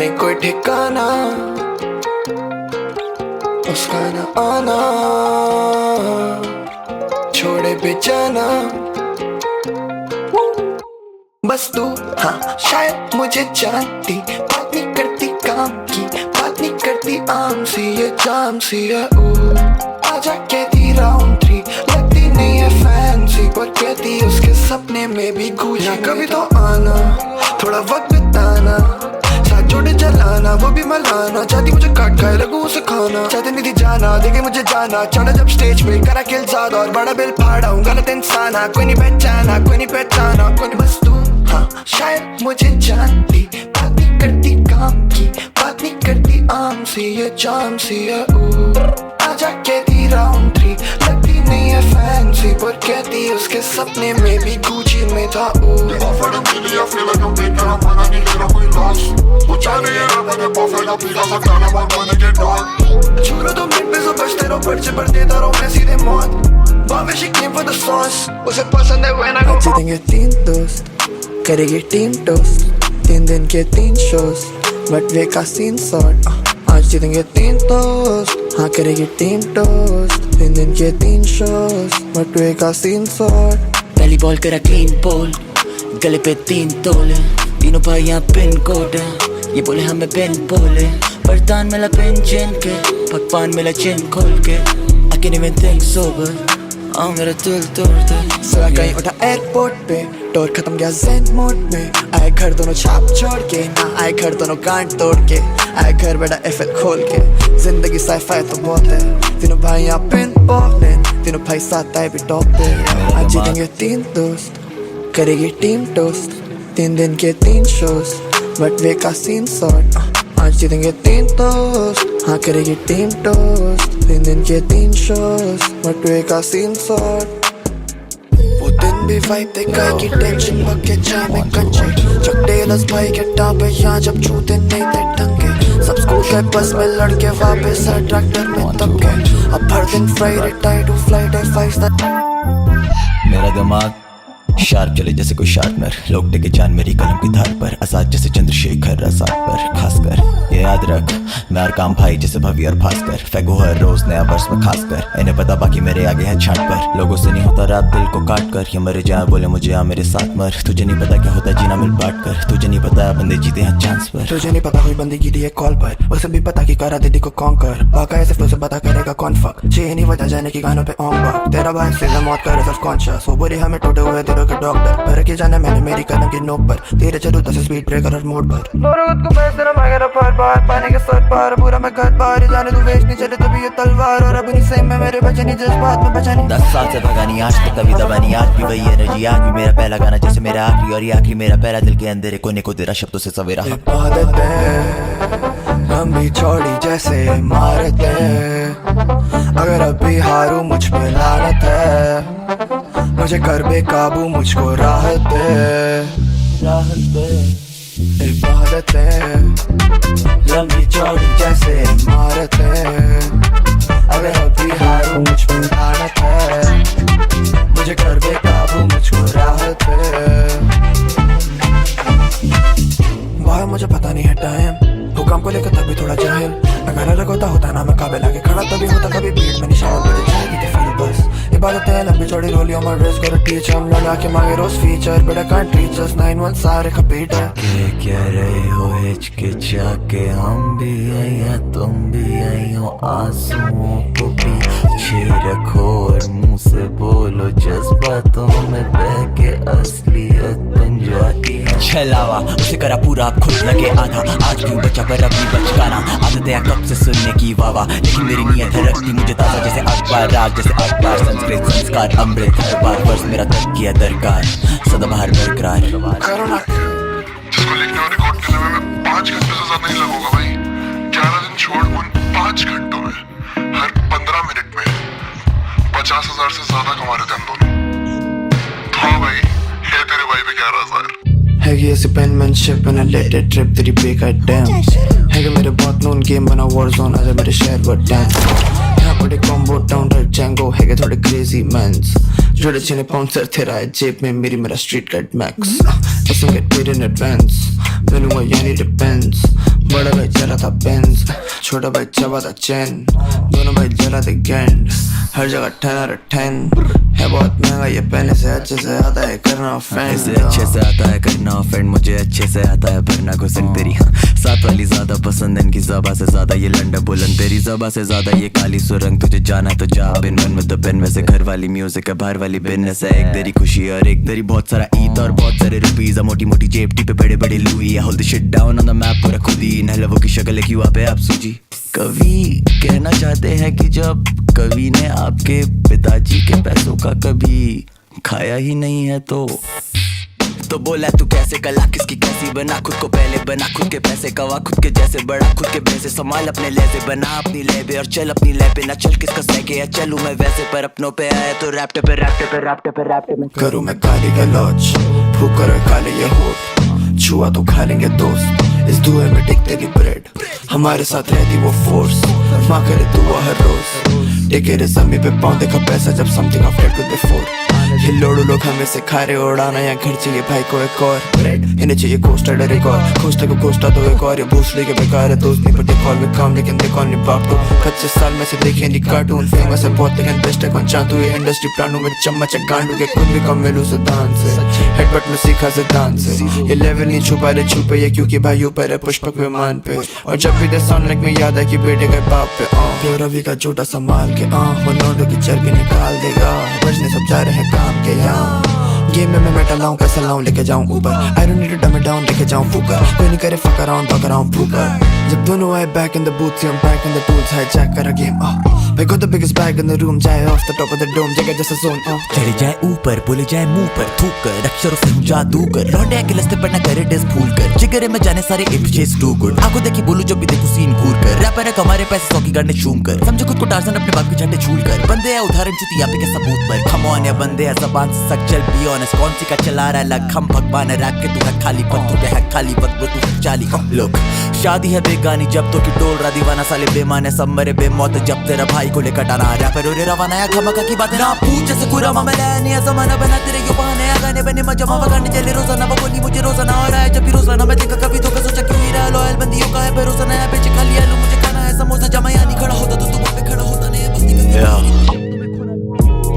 नहीं कोई ठिकाना उसका न आना, छोड़े बेचाना। बस तू हाँ शायद मुझे जानती, बात नहीं करती काम की, बात नहीं करती आम सी ये जाम सी है। आजा कहती राउंड 3, लगती नहीं है फैंसी, पर कहती उसके सपने में भी कुछ ना। कभी तो आना थोड़ा वक्त बिताना, साथ जोड़े चलाना वो भी मलाना। चाहती मुझे काट खाए लगू उसे खाना, चाहती नहीं थी जाना देखे मुझे जाना। चढ़ा जब स्टेज पे करा खेल ज्यादा और बड़ा बिल फाड़ा हूँ, गलत इंसान कोई नहीं पहचाना, कोई नहीं पहचाना, कोई नहीं। बस तू हाँ शायद मुझे जानती, बात नहीं करती काम की, बात नहीं करती आम सी ये जाम सी है। आजा कहती राउंड 3, लगती नहीं है फैंसी, पर कहती उसके सपने में भी गुची में था। छोड़ो तो मिनट में सब बचते रहो, पर्चे पर देता रहो मैं सीधे मौत। Bobby she came for the sauce, उसे पसंद है when I go। जीतेंगे 3 दोस्त, करेगी टीम टोस्ट, 3 दिन के 3 शोज, बटवे का सीन सॉर्ट। आज जीतेंगे 3 दोस्त, हाँ करेगी टीम टोस्ट, 3 दिन के 3 शोज, बटवे का सीन सॉर्ट। पहली बॉल करा क्लीन पोल, गले पे 3 तोले, तीनों भाई यहाँ पिन कोड है, ये बोले हमें पिन बोले। बर्तान मिला पिन चिन के, पकवान मिला चिन खोल के, I can't even think sober, मेरा दिल तोड़ दे। सवा कहीं उठा एयरपोर्ट पे, टोर खत्म गया ज़ेन मोड में। आए घर दोनों छाप छोड़ के, ना आए घर दोनों गांठ तोड़ के, आए घर बेटा एफएल खोल के। जिंदगी साइफाई तो बहुत है, तीनों भाई यहाँ पिन बॉलिंग, तीनों भाई साथ आए भी टॉप पे। आज जीतेंगे 3 दोस्त, करेगी टीम टोस्ट, 3 दिन के 3 शोज, बटवे का सीन सॉर्ट। आज जीतेंगे 3 दोस्त, हाँ करेगी टीम टोस्ट, 3 दिन के 3 शोज, बटवे का सीन सॉर्ट। वो दिन भी वाइब देखा की टेंशन बके चाय में कंचे, चक टेलर्स भाई के टापे यहाँ जब छूते नहीं थे टंगे। सब स्कूल के बस में लड़के वापस आए ट्रैक्टर में तब के, अब हर दिन फ्राइडे टाइड टू फ्लाइडे 5 मेरा दिमाग शार्प चले जैसे कोई शार्पनर, लोग टेके जान मेरी कलम की धार पर, आजाद जैसे चंद्रशेखर आजाद पर। खासकर ये याद रख मैं हर काम भाई जैसे भवी और भास्कर, फेगो हर रोज नया वर्ष में खासकर। इन्हें पता बाकी मेरे आगे है छाट पर, लोगों से नहीं होता रैप दिल को काट कर। ये मरे जाए बोले मुझे आ मेरे साथ मर, तुझे नहीं पता क्या होता जीना मिल बांट कर, तुझे नहीं पता बंदे जीते हैं चांस पर, तुझे नहीं पता कोई बंदी की दी है कॉल पर, उसे भी पता कि करा दीदी को कॉन्कर। बाका ऐसे फ्लो से पता करेगा कौन फक, चाहिए नहीं वजह जाने की गानों पे ऑन बक। तेरा भाई से मौत करे सब कॉन्शियस, वो बुरे हमें टूटे हुए दिलों के डॉक्टर। पर के जाना मैंने मेरी कलम की नोक पर, तेरे चलू 10 स्पीड ब्रेकर और मोड पर। लोरो खुद को पैसे ना मांगे रफार बार, पाने के सर पार पूरा मैं घर बाहर जाने तू वेस्ट नहीं चले तभी ये तलवार। और अब नहीं सही में मेरे बचे नहीं जज्बात में बचा नहीं। 10 साल से भगानी आज तक कभी दबानी, आज भी वही एनर्जी, आज भी मेरा पहला गाना जैसे मेरा आखिरी, और ये आखिरी मेरा पहला दिल के अंदर कोने को तेरा शब्दों से सवेरा। हम भी छोड़ी जैसे इमारत है, अगर अभी हारू मुझ पे लानत है, मुझे कर बेकाबू मुझको राहत दे, राहत दे। इबादत है लंबी चौड़ी जैसे इमारत है, अगर अभी हारू मुझ पे लानत है, मुझे कर बेकाबू मुझको राहत है। बाहर मुझे पता नहीं है टाइम, हुक्म को लेकर तभी थोड़ा जाहिल, अगर अलग होता ना मैं काबिल आके खड़ा तभी होता, कभी भीड़ में निशान मेरे जाएगी थी फील बस। इबादत है लंबी चौड़ी रोली on my wrist gotta teach हम लगा के मांगे रोज feature, but I can't reach us 9-1 सारे खपीट है। क्या रहे हो हिचकिचा के, हम भी आई हैं तुम भी आई हो, आंसुओं को पीछे रखो और मुंह से बोलो जज्बातों में बह के असलियत बन जाती है। छलावा उसे करा पूरा अब खुद लगे आधा, आज क्यों बचा पर अभी बचकाना, आदत है कब से सुनने की वावा, लेकिन मेरी नीयत है रखती मुझे ताजा जैसे अखबार, राग जैसे अखबार, संस्कृत संस्कार अमृत हर बार वर्ष मेरा तक किया दरकार, सदाबहार बरकरार। जिसको लिखने और रिकॉर्ड करने में 5 घंटे से ज्यादा नहीं लगेगा भाई, 11 दिन छोड़ उन 5 घंटों में हर 15 मिनट में 50,000 से ज्यादा कमा रहे थे हम दोनों। तो हाँ भाई है तेरे भाई पे 11,000 है ये ऐसी पेनमैनशिप and I let it trip तेरी बेकार डैम है कि मेरे बहुत नोन गेम बना वॉर जोन, आजा मेरे शहर पर डांस। यहाँ पड़े कॉम्बो डाउन रेड जैंगो है कि थोड़े क्रेजी मैंस, जोड़े चीने पाउंसर तेरा है जेब में मेरी मेरा street card max. Doesn't get paid in advance, मैंने वो यानी डिपेंड्स, बड़ा भाई चला था बेंज, छोटा भाई चबा था चैन, दोनों भाई जला थे गैंड, हर जगह 10 out of 10 है बहुत महंगा ये पहने से अच्छे से आता है करना ऑफेंड, इसे अच्छे से आता है करना ऑफेंड, मुझे अच्छे से आता है भरना घुसन तेरी हाँ साथ वाली ज्यादा पसंद इनकी ज़बा से ज्यादा ये लंडा बुलंद, तेरी ज़बा से ज्यादा ये काली सुरंग, तुझे जाना तो जा been one with the pain, वैसे घर वाली म्यूजिक है बाहर वाली बिजनेस है, एक तेरी खुशी और एक तेरी बहुत सारा ईद और बहुत सारे रुपीज, मोटी मोटी जेबटी पे बड़े बड़े Louis, hold the shit down on the map पूरा खुद ही नहलवों की शक्ल है क्यों आप पे आप सूजी। कवि कहना चाहते हैं कि जब कवि ने आपके पिताजी के पैसों का कभी खाया ही नहीं है तो बोला तू कैसे कला किसकी कैसी बना, खुद को पहले बना खुद के पैसे कवा खुद के जैसे बड़ा खुद के पैसे संभाल अपने लहजे बना अपनी लहबे और चल अपनी लह पे ना चल किसका सह के या चलूं मैं वैसे पर अपनों पे आया तो रैप्टे पे मैं करूँ मैं काली गलौज फूक कर काले ये होठ, छुआ तो खा लेंगे दोस्त इस धुएं में टिक तेरी ब्रेड, हमारे साथ रहती वो फोर्स, माँ करे दुआ हर रोज, टेके रे जमी पे पाँव देखा पैसा जब समथिंग ऑफ डेड बिफोर, ये लोड़ू लोग हमें सिखा रहे उड़ाना या घर चाहिए भाई को एक और ब्रेड, इन्हें चाहिए कोस्टर एक और कोस्टर को कोस्टा तो एक और, ये भूसड़ी के बेकार है दोस्त नहीं पड़ते कॉल में काम लेकिन देखो नहीं बाप तो 25 साल में से देखे नहीं कार्टून फेमस है बहुत लेकिन बेस्ट है कौन चाहतू ये इंडस्ट्री प्लानों में चम्मच है गांडू के खुद भी कम मिलू सिद्धांत से हेडबट में सीखा सिद्धांत से, ये लेवल नहीं छुपा रहे छुपे ये क्योंकि भाई ऊपर है पुष्पक विमान पे, और जब भी दे साउंड लाइक में याद है कि बेटे के बाप पे फिर रवि का झूठा संभाल के वो नोटों की चर्बी निकाल देगा, बजने सब जा रहे हैं काम के यहाँ गेम में मैं मेटल लाऊं कैसे लाऊं लेके जाऊं ऊपर, आई डोंट नीड टू डम इट डाउन लेके जाऊं फूकर, कोई नहीं करे fuck around फूकर, जब दोनों आए back in the booth I'm back in the tools hijack करा game I got the biggest bag in the room जाए off the top of the dome जगह जैसा zone चढ़े जाए ऊपर बोले जाए मुंह पर थूक कर अक्षरों से जादू कर लौटे के लस्ते पर ना करे डिस फूल कर जिगरे में जाने सारे इफ चेस टू गुड, आंखों देखी बोलूं जब भी देखूं सीन घूर कर, रैपर है हमारे पैसे 100 की गाने शूम कर, समझे खुद को टार्जन अपने बाप के झंडे झूल कर, बंदे है उदाहरण चुतिया पे के सबूत पर, come on या बंदे है ज़बान से सच चल बी ऑनेस्ट, कौन सी का चला रहा है लग हम भगवान है रैप के तू है खाली पत्तों पे है खाली वक्त तू चाली लोग, शादी है बेगानी जब तो की डोल रहा दीवाना साले बेमान है सब मरे बेमौत जब तेरा भाई को लेकर टाना रैपर रे रवाना या खमका की बातें ना पूछ जैसे पूरा मामला है नया जमाना बना तेरे यो बहाने आ गाने बने मजा मावा गाने चले रोजाना वो बोली मुझे रोजाना आ रहा है जब भी रोजाना मैं देखा कभी तो सोचा क्यों ही रहा लॉयल बंदियों का है भरोसा नया बेच खा लिया लो मुझे खाना है समोसा जमा या नहीं खड़ा होता तो तुम पे खड़ा होता नहीं बस्ती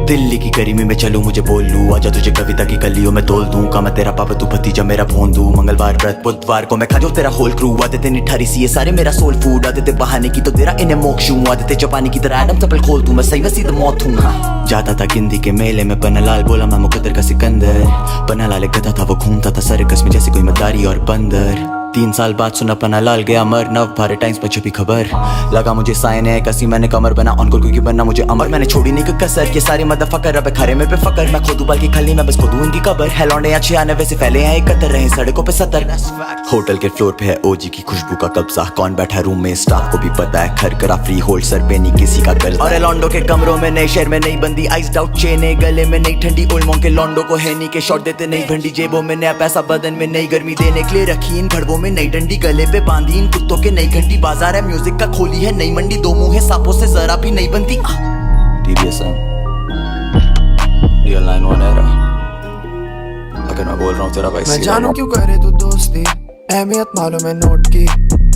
दिल्ली की गर्मी में चलूं मुझे बोल लूं आजा तुझे कविता की कलियों में तोल दूं का मैं तेरा पापा तू भतीजा मेरा फोन दूं, मंगलवार व्रत बुधवार को मैं खा जाऊं तेरा होल क्रू, आदतें निठारी सी ये सारे मेरा सोल फूड, आदतें बहाने की तो तेरा इन्हें मोक्ष हूं, आदतें चपानी की तरह एडम चपल खोल दूं मैं सही वसी तो मौत हूं। जाता था गिंदी के मेले में पन्नालाल बोला मैं मुकद्दर का सिकंदर, पन्नालाल एक गधा था वो घूमता था सर्कस में जैसे कोई मदारी और बंदर, 3 साल बाद सुना पन्नालाल गया मर, नव भारत टाइम्स पर छपी खबर, लगा मुझे साइन है कसी मैंने कमर बना ऑनकोल क्योंकि बनना मुझे अमर, मैंने छोड़ी नहीं कि कसर ये सारे मदफकर अब खरे में पे फकर, मैं खुद उबाल की खली मैं बस खुद उनकी कबर है, लौंडे अच्छे आने वैसे फैले हैं एकत्र रहे सड़कों पे 70, होटल के फ्लोर पे है ओजी की खुशबू का कब्जा, कौन बैठा रूम में स्टाफ को भी पता है घर करा फ्री होल्ड सर पे नहीं किसी का कर्ज, और लॉन्डो के कमरों में नए शहर में नई बंदी आइस्ड आउट चेने गले में नई ठंडी ओल्ड मॉन्ग के लॉन्डो को है नहीं के शॉट देते नई भंडी जेबों में नया पैसा बदन में नई गर्मी देने के लिए रखी इन घड़वों में नई डंडी गले पे बांधी इन कुत्तों के नई घंटी, बाजार है म्यूजिक का खोली है नई मंडी, 2 मुंह है सांपों से जरा भी नहीं बनती TBSM रियल 91 एरा, अगर मैं बोल रहा हूँ तेरा भाई मैं जानू क्यों करे तू दोस्ती अहमियत मालूम है नोट की,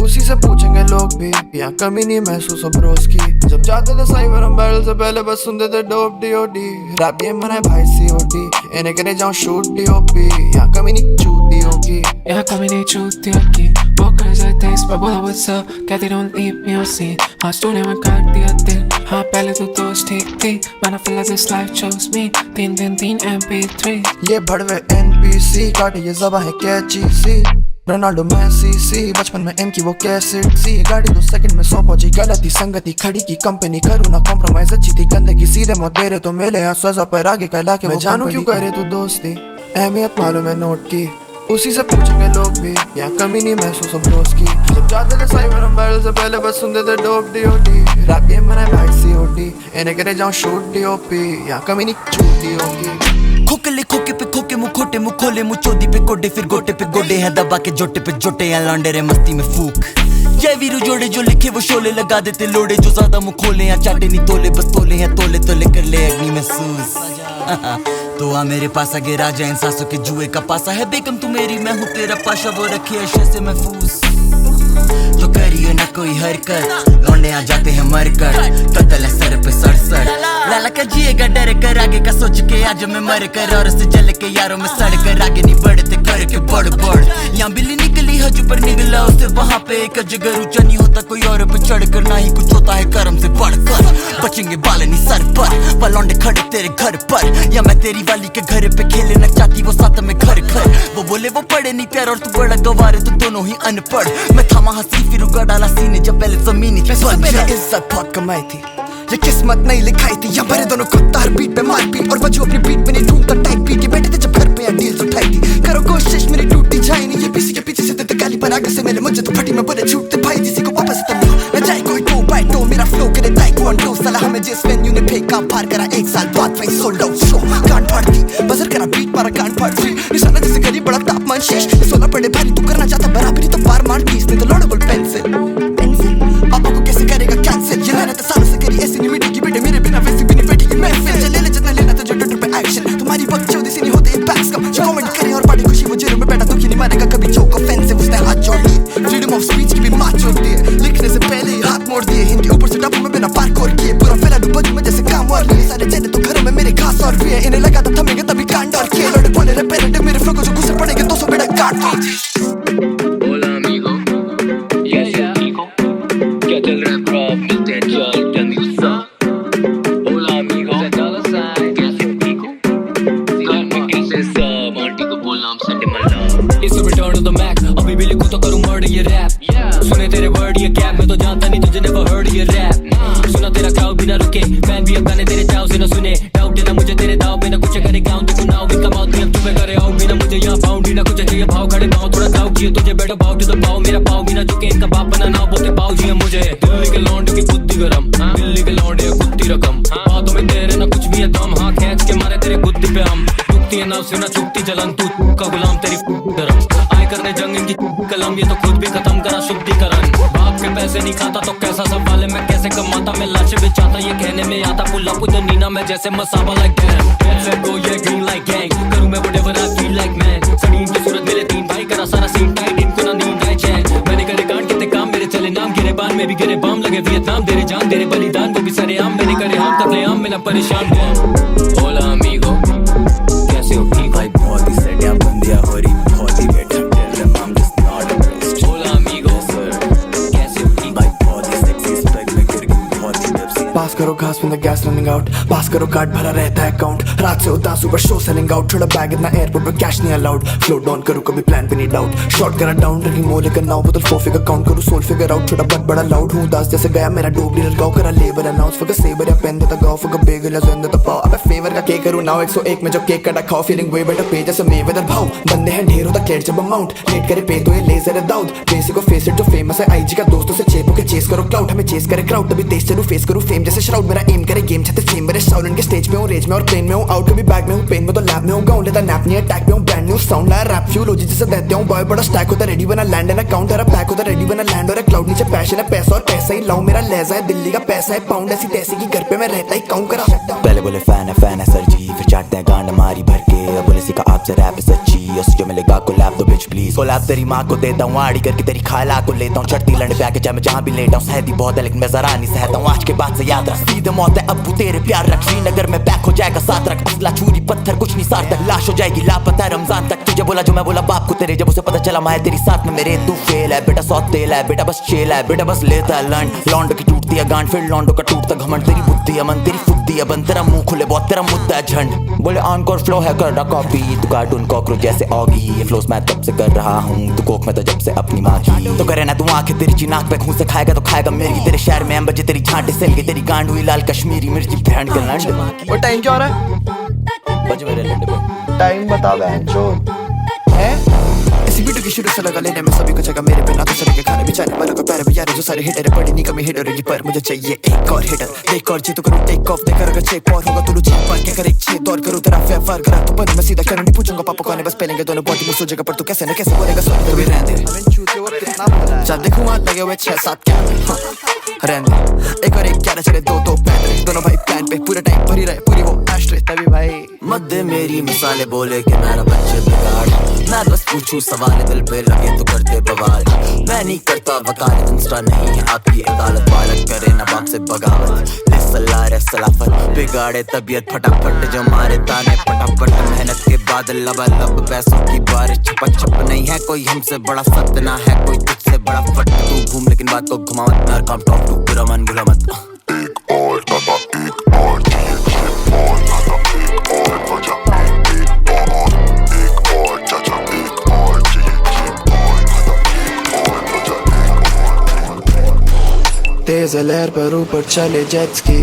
उसी से पूछेंगे लोग भी यहाँ कमी नहीं महसूस हो ब्रोस की, जब जाते थे साइबर हम बैटल से पहले बस सुनते थे डोप DOD, रैप गेम बनाए भाई COD, इन्हें करे जाऊँ शूट DOP, यहाँ कमी नहीं चूती होगी, यहाँ कमी नहीं चूती होगी, वो कर जाते इस पर बोला what's up, कहती don't leave me on scene, हाँ तूने मैं कर दिया दिल, हाँ पहले तो दोस्त ठीक थी, but I feel like this life chose me, 3 MP3, ये भड़वे NPC काटे ये ज़बा है कैची सी, रोनाल्डो मैसी सी, बचपन में M की वो कैसेट सी, गाड़ी 2 सेकंड में 100 पहुंची, गलती संगति खड़ी की कंपनी करूँ ना कॉम्प्रोमाइज, अच्छी थी गंदगी सीधे मौत दे रहे तो मिले यहाँ सजा पर आगे का लाके, मैं जानू क्यों करे तू दोस्ती अहमियत मालूम है नोट की, उसी से पूछेंगे लोग भी यहाँ कमी नहीं महसूस हो ब्रोस की, जब जाते थे साइबर हम बैटल से पहले बस सुनते थे डोप DOD, रैप गेम बनाए भाई COD, इन्हें करे जाऊँ शूट DOP, यहाँ कमी नहीं चूती होगी, खोकले खोके पे खोके मुँह खोटे मुँह खोले मुँह चोदी पे गोडे फिर गोटे पे गोडे हैं दबा के जोटे पे जोटे हैं लौंडे रे मस्ती में फूक, जय वीरू जोड़े जो लिखे वो शोले लगा देते लोड़े जो ज्यादा मुँह खोले या चाटे नहीं तोले बस तोले हैं तोले तोले कर ले अग्नि महसूस तो आ मेरे पास आगे राजा इन सांसों के जुए का पासा है बेगम तू मेरी मैं हूँ तेरा पाशा वो रखी है से महफूज। तो करिए ना कोई हरकत, लौंडे आ जाते हैं मरकर, कत्ल है सर पे सड़सड़। लाला का जिएगा डर कर, आगे का सोच के आज मैं मर कर, और उससे जल के यारों में सड़ कर, आगे नहीं बढ़ते करके बढ़ बढ़। यहाँ बिल्ली निकली हज पर निकला उससे, वहाँ पे एक अजगर ऊंचा नहीं होता कोई और पे चढ़ कर, ना ही कुछ होता है कर्म से बढ़कर। बचेंगे बाल नहीं सर पर, लौंडे खड़े तेरे घर पर, या मैं तेरी वाली के घर पे खेले न चाहती वो साथ में घर घर। वो बोले वो पढ़े नहीं प्यार और तू बड़ा गवार, तो दोनों ही अनपढ़। मैं थामा हंसी फिर उगा डाला सीने, जब पहले जमीनी थी इज्जत बहुत कमाई थी, ये किस्मत नहीं लिखाई थी। या भरे दोनों कुत्ता हर बीट पे मार पीट, और बजू अपनी बीट पे नहीं ढूंढता टाइप बीट। ये बैठे थे जब घर पे या डील्स उठाई थी, करो कोशिश मेरी टूटी जाए नहीं। ये पीछे के पीछे से देते गाली पर, आगे से मिले मुझे तो फटी में बुरे झूठते भाई। किसी को वापस तब न जाए कोई टो बाय टो, मेरा फ्लो करे ताइक्वांडो। साला हमें जिस वेन्यू ने फेंका पार करा, एक साल बाद वही सोल्ड आउट शो। गांड फाड़ती बजर करा बीट मारा गांड फाड़ फ्री, निशाना जैसे गरीब बड़ा तापमान शीश। 16 पड़े भारी तू करना चाहता बराबरी, तो पार मार तीस नहीं तो लॉडेबल पेंसिल। पापा को कैसे करेगा कैंसिल, ये मेहनत सालों से करी ऐसी नहीं मिटेगी बेटे, मेरे बिना वैसी भी नहीं बैठेगी महफिल। चले ले जितना लेना तुझे ट्विटर पे एक्शन, तुम्हारी बकचोदी से नहीं होते पैक्स कम। जो कमेंट करे और बड़ी खुशी वो जेलों में बैठा, दुखी नहीं मारेगा कभी जोक ऑफेंसिव। उसने हाथ जोड़ दिए, फ्रीडम ऑफ स्पीच की भी मात जोड़ दी है, लिखने से पहले ही हाथ मोड़ दिए। हिंदी ऊपर से डब्बू में बिना पार्कोर किए, पूरा फैला डूबा में जैसे काम और लिए। सारे चेहरे तो घरों में मेरे घास और भी है, इन्हें लगा था थमेंगे तभी कांड और किए। लौटे बोले रे पेरेंट मेरे फ्लो को जो गुस्से पड़ेंगे 200 बेटा काट दो। Hola amigo, yes amigo, क्या चल रहा है bro, मिलते हैं चल, tell me what's up. Hola amigo, कैसे amigo, घर में कैसे सब, आंटी को बोला हम Sunday Malla. It's a return to the Mac, अभी भी लिखूं तो करूं murder ये rap, सुने तेरे word ये cap, मैं तो जानता नहीं तुझे never heard ये rap। सुना तेरा crowd भी ना रुके, फैन भी अब गाने तेरे चाव से ना सुने, डाउट है ना मुझे तेरे दाव पे ना कुछ करे क्या देखो नाउ भी कमाओ भी अब तुम्हें करे आओ भी ना मुझे यहाँ बाउंड ही ना कुछ चाहिए भाव खड़े पाओ थोड़ा क्राउड चाहिए तुझे बैठो पाओ टू द पाओ, मेरा पाओ भी ना झुके इनका बाप बना ना बोलते पाओ जी मुझे। दिल्ली के लौंडे की बुद्धि गरम, दिल्ली के लौंडे कुत्ती रकम, बातों में तेरे ना कुछ भी है दम, हाँ खींच के मारे तेरे बुद्धि पे हम। चुकती है ना उससे ना चुकती जलन, तू का गुलाम तेरी गरम, आए करने जंग इनकी कलम, ये तो खुद भी खत्म करा शुद्धिकरण। बाप के पैसे नहीं खाता तो कैसा संभाले, मैं कैसे कमाता, मैं लाश बेचाता ये कहने में आता, पुल्ला पुजो नीना मैं जैसे Masaba like damn, let's go yeah green like gang, करूँ मैं whatever I feel like man। सड़ीन की सूरत मेरे तीन भाई करा सारा सीन टाइट, इनको ना नींद आए चैन, मैंने करे कांड कितने काम मेरे चले नाम, गिरे बान में भी गिरे बाम, लगे वियतनाम तेरे जान तेरे बलिदान वो भी सरे आम, मैंने करे हम कतले आम में ना परेशान डैम। Hola amigo, कैसे हो ठीक भाई बहुत ही सड़िया बंदिया हो रही, बहुत ही better tell them I'm just not impressed। Hola amigo, कैसे हो ठीक भाई बहुत ही सेक्सी स्पेक में गिर गई, बहुत ही डिप्सी। पास करो घास में गैस रनिंग आउट, पास करो कार्ड भरा रहता है अकाउंट, रात से उदास सुबह शो सेलिंग आउट, छोड़ा बैग इतना एयरपोर्ट पे कैश नहीं अलाउड, फ्लो डाउन करूँ कभी प्लान पे नहीं डाउट, शॉर्ट करा डाउन रही मोह लेकर नाउ बोतल 4 फिगर काउंट करूँ सोल फिगर आउट, छोटा बट बड़ा लाउड हूँ उदास जैसे गया मेरा डोप डीलर गाँव करा लेबर अनाउंस, फगर सेवर या पेन देता गाँव फगर बेगल या जोन देता पाव, अबे फेवर का केक करूँ नाउ 101 में जो केक कटा खाओ, फीलिंग वे बेटर पे जैसे मेवेदर भाव, बंदे हैं ढेरों तक क्लियर जब अमाउंट, लेट करे पे तो ये लेजर है दाऊद, बेसिक को फेस जो फेमस है आईजी का दोस्तों से चेप के चेस करो क्लाउड, हमें चेस करे क्राउड तभी तेज चलूं फेस करूं फेम जैसे श्राउड, मेरा एम करे गेम चाहते फेम मेरे साउंड के स्टेज पे हूं रेज में और प्लेन में हूं, आउट कभी बैक में हूं पेन में तो लैब में हूं, गाउन लेता नैप नहीं अटैक में हूं, ब्रांड न्यू साउंड लाया रैप फ्यूल ओजी जैसे देते हूं, बॉय बड़ा स्टैक होता रेडी बना लैंड एंड अकाउंट है पैक होता रेडी बना लैंड और क्लाउड, नीचे पैशन है पैसा और पैसा ही लाऊं, मेरा लहजा है दिल्ली का पैसा है पाउंड, ऐसी तैसी की घर पे मैं रहता ही काउंट करा। पहले बोले फैन है सर जी, फिर चाटते हैं गांड मारी भर के, अब बोले सीखा आपसे रैप है सच्ची, जो मिलेगा कोलैब दो बिच प्लीज, कोलैब तेरी माँ को देता हूँ आड़ी करके तेरी खाला को लेता हूँ, चढ़ती लंड पे आके चाहे मैं जहाँ भी लेटा हूँ, सहती बहुत है लेकिन मैं जरा नहीं सहता हूँ, आज के बाद से याद रख सीधे मौत है अब्बू तेरे प्यार रख, श्रीनगर में पैक हो जाएगा साथ रख, असला छुरी पत्थर कुछ नहीं सार्थक, लाश हो जाएगी लापता रमजान तक, तुझे बोला जो मैं बोला बाप को तेरे, जब उसे पता चला मैं तेरी साथ में मेरे, तू फेल है बेटा सौ तेल है बेटा बस चेल है बेटा बस लेता है लंड, लौंडो की टूटती है गांड फिर लौंडो का टूटता घमंड, तेरी बुद्धि अमन तेरी फुद्दी अबन, तेरा मुंह खुले बहुत तेरा मुद्दा है झंड, बोले ऑनकोर फ्लो है कर रहा कॉपी, तू कार्टून कॉकरोच जैसे ऑगी, ये फ्लोस मैं तब से कर रहा हूँ, तू कोक में तो जब से अपनी माँ की, तो करे ना तू आंखें तेरी ची नाक पे खून से खाएगा तो खाएगा मेरी, तेरे शहर में बजे तेरी झांटे सेल गई, तेरी गांड हुई लाल कश्मीरी मिर्ची ब्रांड के लंड। वो टाइम क्या हो रहा है? बज मेरे लंड पे टाइम बता बहन चोद है। इसी वीडियो की शुरू से लगा लेने में सभी को जगह मेरे बिना तो सभी के खाने बिचारे वालों को प्यारे बिचारे जो सारे हिटर पड़ी नहीं कमी हिटर की, पर मुझे चाहिए एक और हिटर, एक और जीतो करूँ टेक ऑफ देकर अगर चेक और होगा तो चेक पर क्या करे छेद और करूँ तेरा व्यापार करा तो पर मैं सीधा करने नहीं पूछूंगा पापा कौन है, बस पहलेंगे दोनों बॉडी मुझ सोचेगा पर तू कैसे न कैसे बोलेगा सोच कभी रहने जब देखूँ हाथ लगे हुए 6-7 कैमरे रहने एक और एक 11 चले 2-2 पैंट दोनों भाई प्लान पे पूरे टाइम भरी रहे पूरी वो एस्ट्रे तभी भाई मत दे मेरी मिसाले बोले कि मेरा बच्चे बिगाड़। मैं बस पूछूं सवाल दिल पे लगे तो करते बवाल। मैं नहीं करता वकालत, इंस्टा नहीं है आपकी अदालत। बालक करे ना बाप से बगावत, ले सलाह रे सलाफत। बिगाड़े तबीयत फटाफट जो मारे ताने फटाफट। मेहनत के बाद लबालब पैसों की बारिश। छपा छप नहीं है कोई हमसे बड़ा, सत्य ना है कोई तुझसे बड़ा फट। तू घूम लेकिन बात को घुमावत, नर काम टॉप टू बुरा मन बुला मत। एक और दादा एक और एक और दादा एक और बजा एक और चाचा एक और और तेज लहर पर ऊपर चले जेट्स की।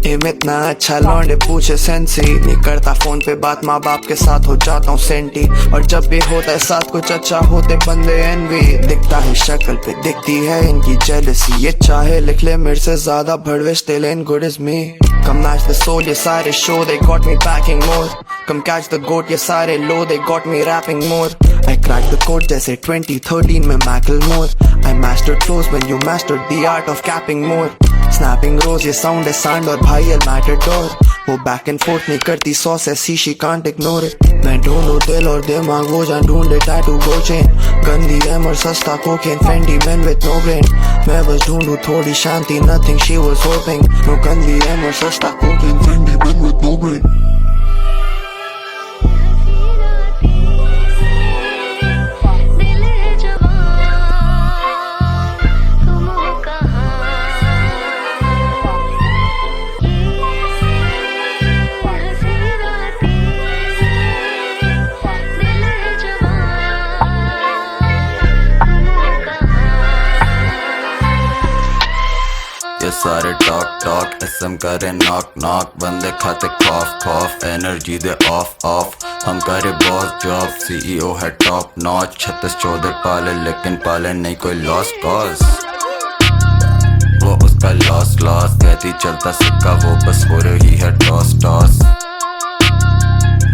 एम इतना अच्छा लौंडे पूछे सेंसी। नहीं करता फोन पे बात, माँ बाप के साथ हो जाता हूँ सेंटी। और जब भी होता है साथ कुछ अच्छा होते बंदे एनवी। दिखता है शक्ल पे दिखती है इनकी जेलसी। ये चाहे लिख ले मेरे से ज्यादा भड़वे, still ain't good as me. Come match the soul, ये सारे show they got me packing more. Come catch the goat, ये सारे low they got me rapping more. I cracked the code जैसे 2013 में Macklemore. I mastered flows when you mastered the art of capping more. Snapping rose, ये sound है sand और भाई el matador. वो back and forth नहीं करती sauce ऐसी, she can't ignore it. मैं ढूंढूं दिल और दिमाग, वो जान ढूंढे tattoo go chain. गंदी एम और सस्ता cocaine, Fendi men with no brain. मैं बस ढूंढूं थोड़ी शांति, nothing she was hoping. No गंदी एम और सस्ता cocaine, Fendi men with no brain. ये सारे टॉक टॉक एसएम करे नॉक नॉक। बंदे खाते खौफ खौफ, एनर्जी दे ऑफ ऑफ। हम करे बॉस जॉब, सीईओ है टॉप नॉच। 36-14 पाले लेकिन पाले नहीं कोई लॉस्ट कॉज। वो उसका लॉस लॉस कहती चलता सिक्का, वो बस हो रही है टॉस टॉस।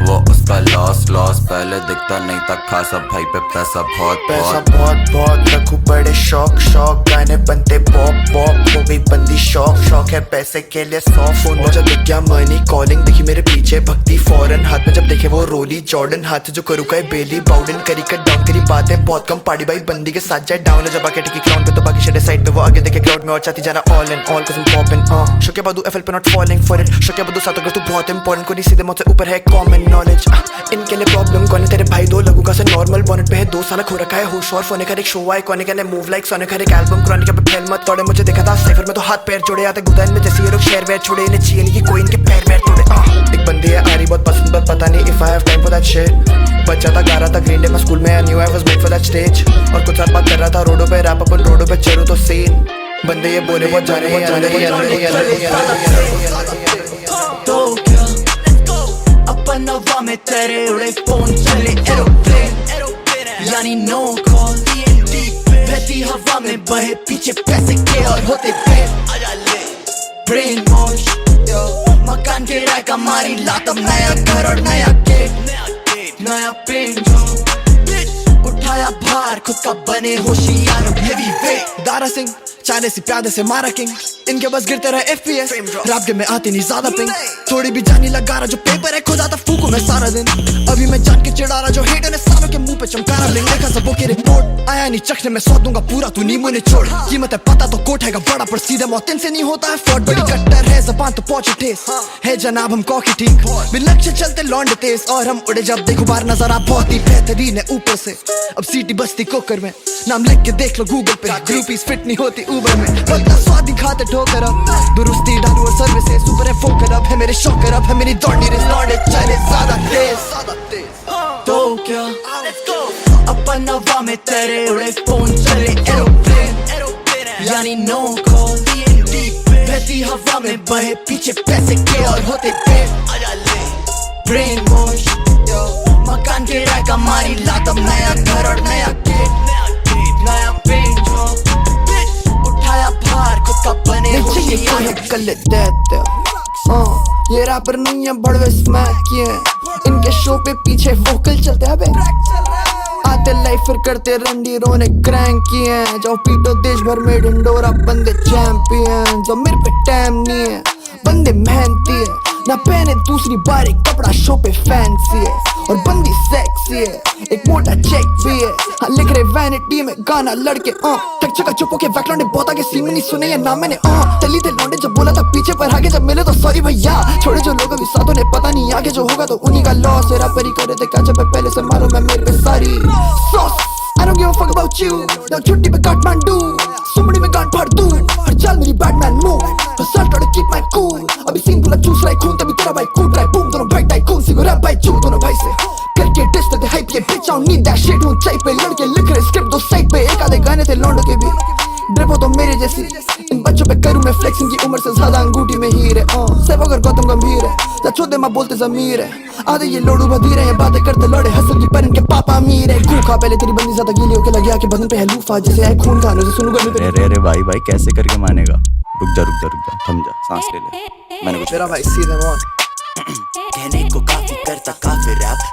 वो उसका लॉस लॉस पहले दिखता नहीं था खासा, भाई पे पैसा बहुत पैसा बहुत। बहुत बहुत रखू बड़े शौक शौक। गाने बनते पॉप पॉप, हो गई बंदी शौक शौक है पैसे के लिए 100 फोन। जब दिख गया मनी कॉलिंग, दिखी मेरे पीछे भक्ति फौरन। हाथ में जब देखे वो रोली जॉर्डन, हाथ से जो करू का बेली बाउडन। करी कट डाउन करी बातें बहुत कम, पार्टी भाई बंदी के साथ जाए डाउन। जब आके टिकी क्राउन पे तो बाकी शेडे साइड पे, वो आगे देखे क्राउड में और चाहती जाना ऑल इन ऑल कसम पॉपिंग। शोके बादू एफएल पे नॉट फॉलिंग फॉर इट। शोके बादू साथ अगर तू बहुत इंपॉर्टेंट, कोई सीधे मुझसे ऊपर है कॉमन नॉलेज। इनके लिए प्रॉब्लम कौन है तेरे भाई, दो लगू का से नॉर्मल बॉनेट पे है 2 साल खो रखा है होश और फोने का एक शो आए। कोने के मूव लाइक सोने का एक एल्बम क्रॉनिक पे फैल मत तोड़े। मुझे देखा था साइफर में तो हाथ पैर जोड़े आते गुदान में, जैसे ये लोग शेयर वेयर छोड़े। इन्हें चाहिए नहीं कि कोई इनके पैर वैर तोड़े। एक बंदी है आरी बहुत पसंद, पर पता नहीं if I have time for that shit. बच्चा था 11 था ग्रीन डे में स्कूल में, I knew I was made for that stage. और कुछ साल बात कर रहा था रोडों पे, रैप अपन रोडों पे चलूं तो सीन। बंदे ये बोले बहुत जाने तो क्या अपन हवा में तेरे उड़े फोन चले एरोप्लेन, यानी नो कॉल। बहती हवा में बहे पीछे पैसे के और होते ब्रेन वॉश। मकान के राय का मारी लातम, नया घर और नया गेट, नया पेंट। उठाया भार खुद का बने होशियार, हेवी वेट। दारा सिंह चाले से प्यादे से मारा किंग, इनके बस गिरते रहे FPS। रैप गेम में आती नहीं ज्यादा पिंग, थोड़ी भी जानी लगा रहा जो पेपर है खुद आता फूकू मैं सारा दिन। अभी मैं जान के चिढ़ा रहा जो हेटर ने सालों के मुंह पे चमकारा ब्लिंग। देखा सबों की रिपोर्ट आया नहीं चखने में, सौ दूंगा पूरा तू नींबू ने छोड़। कीमत है पता तो कोट है बड़ा, पर सीधे मौत इनसे नहीं होता है फ्रॉड। बड़ी कट्टर है जबान तो पहुंचे ठेस है जनाब हम कॉकी ठीक। बिन लक्ष्य चलते लौंडे तेज और हम उड़े जब देखो बार नजर आप बहुत ही बेहतरीन है ऊपर से। अब सीटी बस्ती कुकर में नाम लिख के देख लो गूगल पे, ग्रुपीज फिट नहीं होती उबर में। बदला स्वाद दिखाते ठोकर अब, दुरुस्ती डालू और सर्विसेज सुपर है फोकर अब है मेरे शॉकर अब है मेरी दौड़नी रेस। लौंडे चले ज्यादा तेज तो क्या अपन हवा में तेरे उड़े फोन चले एरोप्लेन, यानी नो कॉल। बहती हवा में बहे पीछे पैसे के और होते ब्रेन वॉश। मकान के राय का मारी लातम, नया घर और नया गेट, नया पेंट। उठाया भार खुद का बने होशियार, कल देते। ये रैपर नहीं है बड़वे स्मैक किए, इनके शो पे पीछे वोकल चलते हैं बे। आते लाइफ फिर करते रंडी रोने क्रैंक किए हैं। जाओ पीटो देश भर में ढिंडोरा, बंदे चैंपियन। जो मेरे पे टाइम नहीं है, बंदे मेहनती है। ना पहने दूसरी बार एक कपड़ा शो पे फैंसी है और बंदी सेक्सी है एक मोटा चेक भी है हाँ लिख रहे वैनिटी में गाना लड़के टक चका चुप होके वैक्लों ने बहुत आगे सीन में नहीं सुने ये नाम मैंने चली थे लौंडे जब बोला था पीछे पर आगे जब मिले तो सॉरी भैया छोड़े जो लोग अभी साथों ने पता नहीं आगे जो होगा तो उन्हीं का लॉस है रैपर ही करे थे क्या जब पहले से मारो मैं मेरे पे सारी sauce I don't give a fuck about you ना छुट्टी पे काठमांडू सुमड़ी में गांड फाड़ दूं हर चाल मेरी Batman move hustle try to keep my cool अभी सीन पूरा चूस रहा है खून तभी तेरा भाई कूद रहा है बूम दोनों भाई टाइकून सी को रैप भाई चू दोनों भाई से करके डिस देते हाइप ये bitch I don't need that shit ऊंचाई पे लड़के लिख रहे स्क्रिप्ट दो साइड पे एक आधे गाने थे लौंडों के भी ड्रिप हो तो मेरे जैसी इन बच्चों पे करूं मैं फ्लेक्स इनकी उम्र से ज्यादा अंगूठी में हीर है सेव अगर गौतम गंभीर है चौदह माँ बोलते जमीर है आधे ये लोडू बधीर है ये बातें करते लौड़े हसल की पर इनके पापा अमीर है खून खा पहले तेरी बंदी ज्यादा गीली होके लग गया कि बदन पे है लूफा जैसे आए खून खाने से सुनूंगा नहीं अरे अरे भाई भाई कैसे करके मानेगा रुक जा थम जा सांस ले ले मैंने कुछ मेरा भाई सीधे मौत कहने को काफी करता काफी रैप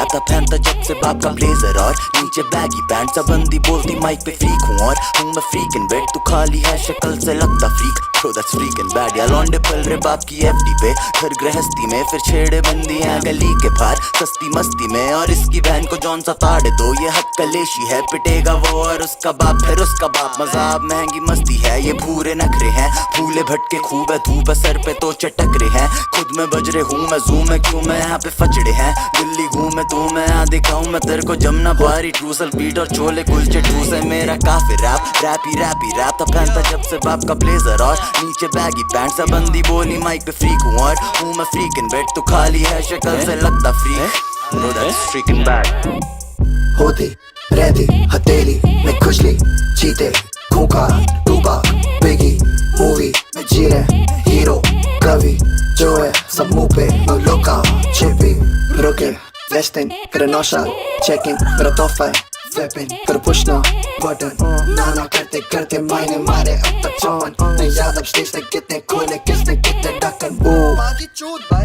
था पहनता जब से बाप का ब्लेजर और नीचे बैगी पैंट सा बंदी बोलती माइक पे फ्रीक हूँ और हूँ मैं फ्रीक इन बेड तू खाली है शक्ल से लगता freak so that's freaking bad या लौंडे पल रहे बाप की एफडी पे घर गृहस्थी में फिर छेड़े बंदी है गली के बाहर सस्ती मस्ती में और इसकी बहन को जौन सा ताड़े दो ये हक कलेशी है पिटेगा वो और उसका बाप फिर उसका बाप मजाब महंगी मस्ती है ये भूरे नखरे हैं फूले भटके खूब है धूप सर पे तो चटक रहे हैं खुद में बजरे हूँ मैं जूम में क्यों मैं यहाँ पे फचड़े हैं दिल्ली घूमे तू मैं यहाँ दिखाऊं मैं तेरे को जमना भारी ट्रूसल बीट और छोले कुलचे ठूस है मेरा काफी रैप था पहनता जब से बाप का ब्लेजर और नीचे बैगी पैंट सा बंदी बोली माइक पे फ्रीक हूँ और हूँ मैं फ्रीक इन बेड तू खाली है शक्ल से लगता freak bro that's freaking bad होती रहती हथेली में खुशली चीते खूंखा टूबा बेगी मूवी में जी रहे हीरो कवि जो है सब मुंह पे लोका छिपी रोके वेस्टिंग कर नौशा चेकिंग मेरा तोहफा है फ्लिपिंग कर पुश ना बटन नाना करते करते मायने मारे अब तक चौन नहीं याद अब स्टेज तक कितने खोले किसने कितने ढक्कन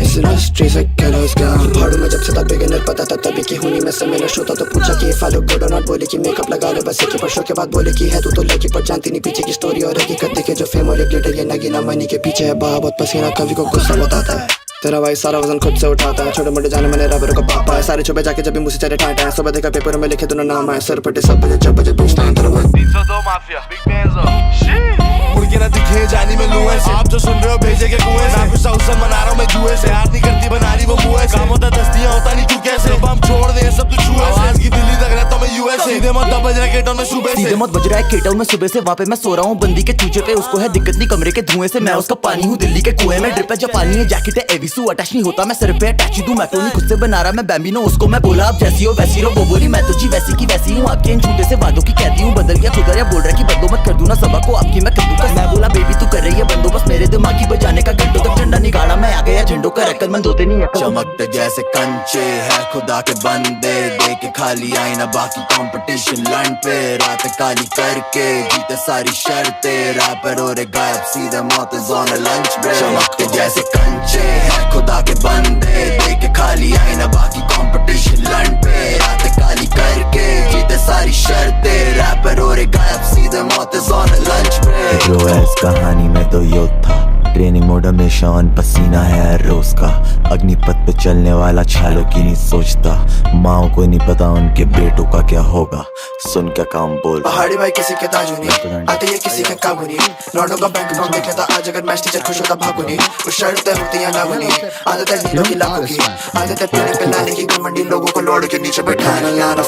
इस इंडस्ट्री से क्या भाड़ू में जब से था बिगिनर पता था तभी की हुनी में से मैंने शोता तो पूछा कि फॉलो गुड और नॉट बोले कि मेकअप लगा ले बस एक ही शो के बाद बोले कि है तू तो लड़की पर जानती नहीं पीछे की स्टोरी और हकीकत देखे जो फेम और ग्लिटर ये नगीना मनी के पीछे है बहुत पसीना कभी को गुस्सा बताता है तेरा भाई सारा वजन खुद से उठाता है छोटे मोटे जाने मैंने रबर को पापा है सारे छुपे जाके जब भी मुझसे चले ठाटा है सुबह देखा पेपर में लिखे दोनों नाम है सर पटे सब बजे जब बजे पूछता है तेरा भाई 302 माफिया बिग बैंज मुड़ के ना दिखे जानी में लुए से आप जो सुन रहे हो भेजे के कुएं से मैं साउसन मना रहा हूं मैं जुए से यार नहीं करती बना रही वो मुए से काम होता दस्तियां होता नहीं तू कैसे अब हम छोड़ दे सब तू छुए से आज की दिल्ली तक रहता मैं यूएस सीधे मत बज रहा है केटल में सुबह से सीधे मत बज रहा है केटल में सुबह से वहां पे मैं सो रहा हूं बंदी के चूचे पे उसको है दिक्कत नहीं कमरे के धुएं से मैं उसका पानी हूं दिल्ली के कुएं में ड्रिप है जापानी है जैकेट है एविसू अटैच नहीं होता मैं सर पे अटैच दूं मैक्रोनी खुद से बना रहा मैं बैम्बिनो उसको मैं बोला आप जैसी हो वैसी रहो वो बोली मैं तो जी वैसी की वैसी हूं आपके इन झूठे से वादों की कहती हूं बदल गया खुदा या बोल रहा कि बदलो मत कर दूं ना सबक को आपकी मैं कर दूंगा मैं बोला बेबी तू कर रही है बंदोबस्त मेरे दिमाग की बजाने का घंटों तक झंडा निकाला मैं आ गया झंडों का रकल मन होते नहीं चमकते जैसे कंचे है खुदा के बंदे दे के खाली आईना बाकी कंपटीशन लड़ पे रात काली करके जीते सारी शर्तें रैपर और गायब सीधे मौत ऑन लंच ब्रेक चमकते जैसे कंचे है खुदा के बंदे दे के खाली आईना बाकी कंपटीशन लड़ पे रात काली करके जीते सारी शर्तें रैपर और गायब सीधे मौत ऑन लंच ब्रेक जो है इस कहानी में तो योद्धा ट्रेनिंग मोड हमेशा ऑन पसीना है हर रोज का अग्निपथ पे चलने वाला छालों की नहीं सोचता माओ को नहीं पता उनके बेटों का क्या होगा सुन क्या काम बोल पहाड़ी भाई किसी के ताजू नहीं आते ये किसी का काबू नहीं नोटों का बैंक अकाउंट देख लेता आज अगर मैच टीचर खुश होता भागू नहीं कुछ शर्तें होती हैं लागू नहीं आदत है नीलों की लाखों की आदत है पीने पे लाने की घमंडी लोगों को लोड के नीचे बैठाना यार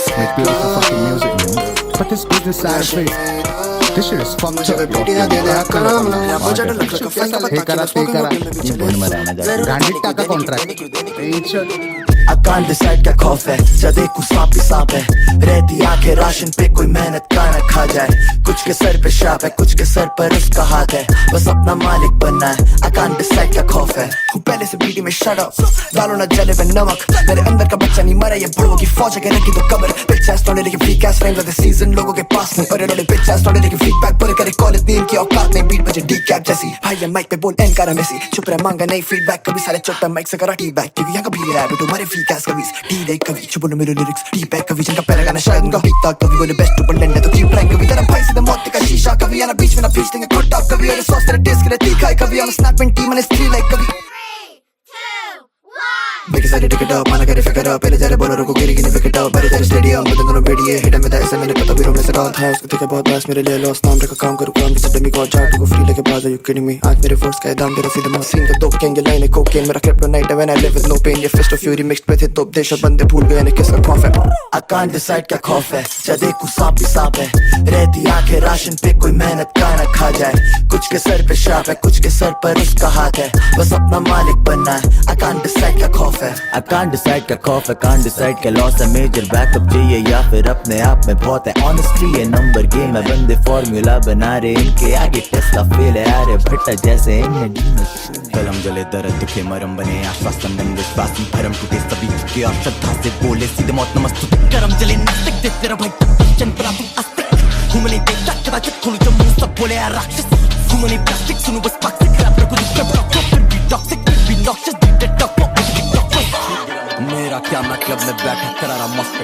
But this business side of it, this shit is fucked up. गांडीटा का कॉन्ट्रैक्ट I can't decide क्या खौफ है जब देखूं सांप ही सांप है रहती आंखें राशन पे कोई मेहनत का न खा जाए कुछ के सर पे शाप है कुछ के सर पर उसका हाथ है बस अपना मालिक बनना है I can't decide क्या खौफ है पहले से बीटी में shut up डालो ना जले में नमक मेरे अंदर का बच्चा नहीं मरा ये बड़ों की फौज है रखी तो कबर bitch ass started लेके freak ass frames of the season लोगों के पास में पड़े लोड़े bitch ass started लेके feedback पूरे करे कॉलेज नीम की औकात में बीट बजे decap जैसी भाई ये माइक पे बोल एन करा मेसी चुप रह मांगा नहीं फीडबैक कभी सारे चुप माइक से करा टी बैक क्योंकि यहाँ कभी रैप तुम्हारे freak ass कभी डी कभी चुप बोलो मेरे लिरिक्स टी बैक कभी जिनका पहला गाना शायद उनका हिट था कभी बोले बेस्ट ऊपर लेने तो क्यों ट्राइंग कभी तेरा भाई सीधे मौत का शीशा कभी आना बीच में ना बीच देंगे खुद टॉप कभी और सॉस तेरे टेस्ट करे तीखा कभी ऑन स्नैप एंड टी मैंने स्त्री लाइक कभी Make it side ticket up, mana kare figure up. पहले जरे बोलो रुको गिरी गिनी wicket up. बड़े जरे stadium, बदन दोनों बेड़िए. Hit में था ऐसे मैंने पता भी रो में से डाल था. उसको देखा बहुत बस मेरे लिए lost नाम रखा काम करूँ काम किसी डमी को चार टू को free लेके पास. Are you kidding me? आज मेरे force का दाम तेरा सीधा मार. Scene का dope gang ये line है cocaine. मेरा kryptonite है when I live with no pain. ये fist of fury mixed with hip hop. देश और बंदे भूल गए ने किसका खौफ है. I can't decide क्या खौफ है. जदे को सांप ही सांप है. रहती आंखें राशन पे कोई मेहनत का ना खा जाए. कुछ के सर पे शाप है कुछ के सर पर उसका हाथ है. बस अपना मालिक बनना है. I can't decide क्या खौफ है. I can't decide क्या खौफ है, can't decide क्या लॉस है. मेजर बैकअप चाहिए या फिर अपने आप में बहुत है. Honestly ये नंबर गेम है, बंदे फॉर्मूला बना रहे. इनके आगे टेस्ला फेल है. अरे भट्टा जैसे इन्हें कलम जले दर्द दुखे मरम बने. आश्वासन बन विश्वासी भरम टूटे सभी चुके और श्रद्धा से बोले सीधे मौत नमस्तुते. करम जले नास्तिक दे तेरा भाई दर्शन पर तू आस्तिक. घूमने देखता कदाचित खोलू जब मुंह सब बोले यार राक्षस. घूमने प्लास्टिक सुनू बस पाक्सिक रैप रखो डिस्टर्ब रखो फिर भी टॉक्सिक फिर भी नॉक्सियस बीट टॉप मेरा क्या मतलब में बैठा करा रहा मस्त.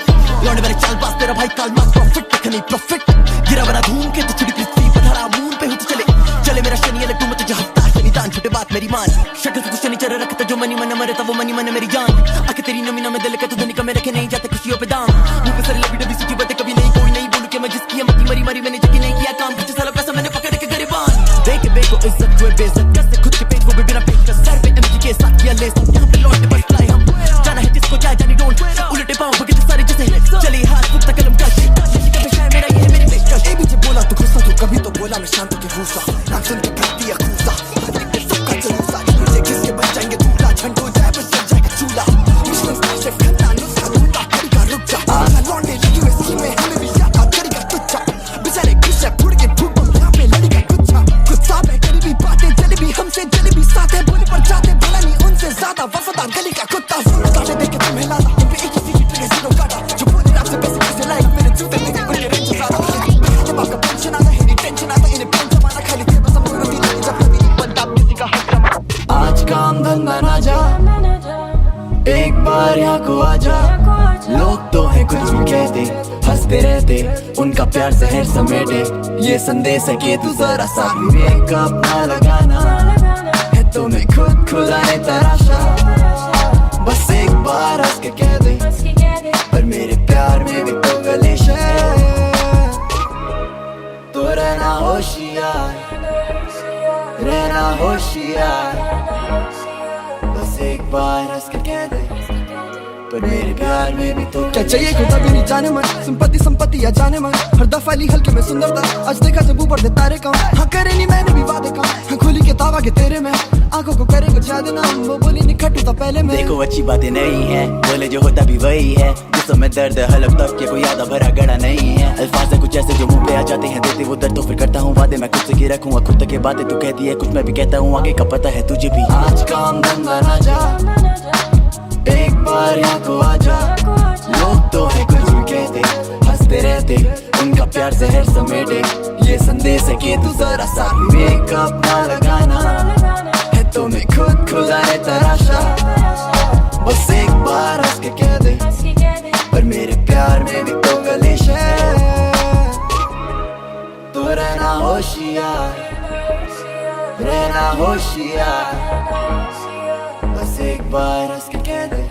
लौंडे मेरे चाल बास तेरा भाई काल मास प्रॉफिट नहीं प्रॉफिट. गिरा बना धूम के तो छिड़ी पृथ्वी पर हरा मून पे होती चले चले मेरा शनि लड्डू मत जो हफ्ता शनि दान छोटे बात मेरी मान. शक्ल से कुछ नहीं चल रखता जो मनी मन मरे तब वो मनी मन मेरी जान. आके तेरी नमी ना में दिल का तो धनी का में रखे नहीं जाते खुशियों पे दाम. मुंह पे सारी लबी डबी सूखी बातें कभी नहीं कोई नहीं बोलू के मैं जिसकी मती मरी मरी मैंने जकी नहीं किया काम. कुछ सालों पैसा मैंने पकड़ के गरीबान. देख बेको इज्जत हुए बेइज्जत कैसे खुद के पेट को भी बिना पेट का सर पे एमजी के साथ किया लेस. यहाँ पे लौट बस फ्लाई हम जाना है जिसको जाए जानी डोंट. उलटे पाँव भगे सारे जैसे चली हाथ फुकता कलम का मेरा ये है मेरी पेशकश. ए बीजे बोला तो गुस्सा तू कभी तो बोला मैं शांत के गुस्सा. नाम सुन के फट दिया खूसा सबका जलूसा. मुझे किसके बच जाएंगे दूल्हा झंड हो जाए बस चल जाएगा चूल्हा. मिशेलन स्टार शेफ खन्ना नुस्खा ढूंढा कड़ी का रुक जा. लौंडे लगी हुई स्कीम में हमें भी याद आ कड़ी का तुच्चा. बेचारे खुश है फुड़ के फूट यहाँ पे लड़ी का गुच्छा. गुस्सा है करीबी बातें जलेबी हमसे जलेबी साथ है बोले पर जाते बोला नहीं उनसे ज्यादा. वफादार गली का कुत्ता सामने देख के तुम्हें लादा. इन पे एक ही सीट पे जीरो काटा जो बोले आपसे पैसे किसे लाइक मेरे जूते लेके उनके रेंज ज्यादा. जब आपका पेंशन आता है नहीं टेंशन आता इन्हें पेन जमाना खाली थे बस हम रोटी लाने जब कभी नहीं बनता किसी का हक जमा. आज काम धंधा ना जा एक बार यहाँ को आजा. लोग तो है कुछ भी कहते हंसते रहते उनका प्यार जहर समेटे. ये संदेश है कि तू जरा सा विवेक का अपना लगाना है. तुम्हें खुद खुदाने तराशा बस एक बार हंस के कह दे पर मेरे प्यार में भी तो गलिश है. तो रहना होशियार रहना होशियार. बस एक बार हंस के कह दे पर मेरे प्यार में भी तो क्या चाहिए खुदा भी नहीं जाने मन. संपत्ति या जाने मन हर दफा ली हल्के में सुंदरता. आज देखा जब ऊपर दे तारे कम. हाँ करे नहीं मैंने भी वादे कम. हाँ खोली के तावा के तेरे में आंखों को करे कुछ याद ना. वो बोली नहीं खटू था पहले में. देखो अच्छी बातें नहीं है बोले जो होता भी वही है. जिसमें में दर्द है हलक तब के कोई याद भरा गड़ा नहीं है. अल्फाज है कुछ ऐसे जो मुंह पे आ जाते हैं देते वो दर्द. तो फिर करता हूँ वादे मैं खुद से की रखूंगा खुद तक के बातें. तू कहती है कुछ मैं भी कहता हूँ आगे का पता है तुझे भी. आज काम धंधा ना जा एक बार यहाँ को आजा. लोग तो है कुछ भी कहते हंसते रहते उनका प्यार जहर समेटे. ये संदेश है कि तू जरा सा विवेक का अपना लगाना है. तुम्हें खुद खुदाने तराशा बस एक बार हंस के कह दे पर मेरे प्यार में भी तो गलिश है. तो रहना होशियार रहना होशियार. बस एक बार हंस के कह दे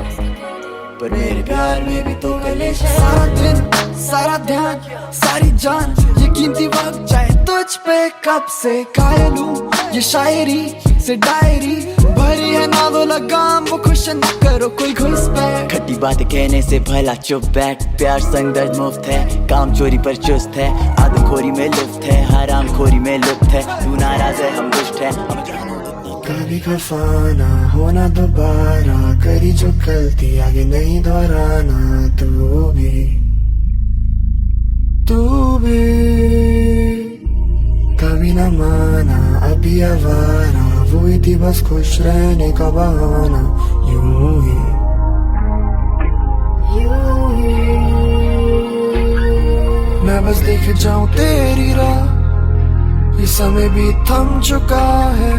पर मेरे प्यार में भी तो कलेश है. सारा दिन सारा ध्यान सारी जान ये कीमती वक्त चाहे तुझ पे कब से कायल हूँ. ये शायरी से डायरी भरी है ना वो लगाम वो खुश न करो कोई घुस पे. खट्टी बात कहने से भला चुप बैठ. प्यार संग दर्द मुफ्त है काम चोरी पर चुस्त है. आदम खोरी में लुफ्त है हराम खोरी में लुप्त है. तू नाराज है हम दुष्ट है. कभी खफाना होना दोबारा करी जो गलती आगे नहीं दोहराना. तू भी कभी न माना अभी आवारा. वो ही थी बस खुश रहने का बहाना. यूं ही मैं बस देख जाऊं तेरी राह. ये समय भी थम चुका है